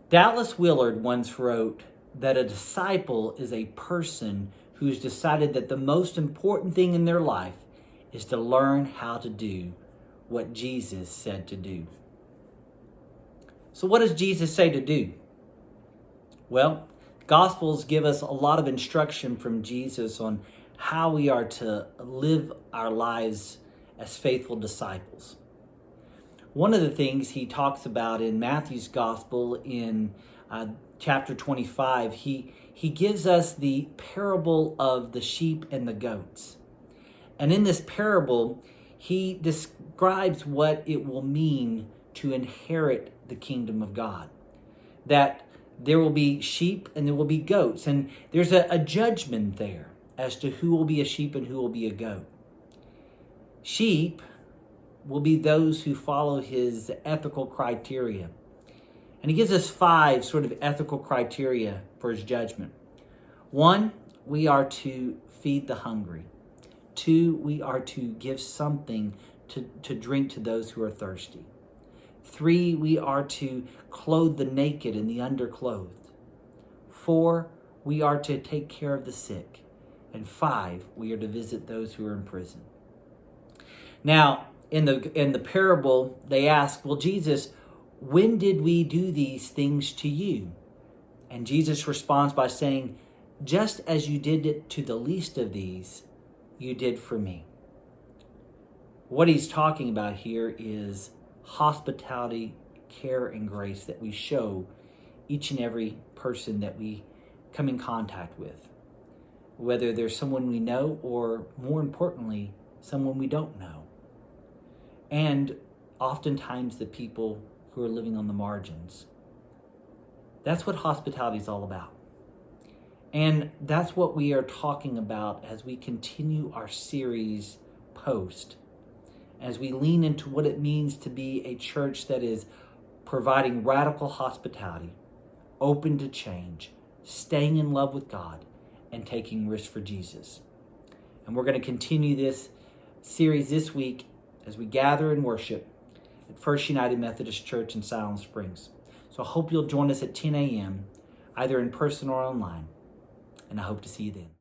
Dallas Willard once wrote that a disciple is a person who's decided that the most important thing in their life is to learn how to do what Jesus said to do. So what does Jesus say to do? Well, Gospels give us a lot of instruction from Jesus on how we are to live our lives as faithful disciples. One of the things he talks about in Matthew's Gospel in chapter 25, he gives us the parable of the sheep and the goats. And in this parable, he describes what it will mean to inherit the kingdom of God. That there will be sheep and there will be goats. And there's a judgment there as to who will be a sheep and who will be a goat. Sheep will be those who follow his ethical criteria. And he gives us 5 sort of ethical criteria for his judgment. 1, we are to feed the hungry. 2, we are to give something to drink to those who are thirsty. 3, we are to clothe the naked and the underclothed. 4, we are to take care of the sick. And 5, we are to visit those who are in prison. Now, in the parable, they ask, well, Jesus, when did we do these things to you? And Jesus responds by saying, just as you did it to the least of these, you did for me. What he's talking about here is hospitality, care, and grace that we show each and every person that we come in contact with, whether there's someone we know or, more importantly, someone we don't know. And oftentimes the people who are living on the margins. That's what hospitality is all about. And that's what we are talking about as we continue our series Post, as we lean into what it means to be a church that is providing radical hospitality, open to change, staying in love with God, and taking risks for Jesus. And we're going to continue this series this week as we gather and worship at First United Methodist Church in Silent Springs. So I hope you'll join us at 10 a.m., either in person or online. And I hope to see you then.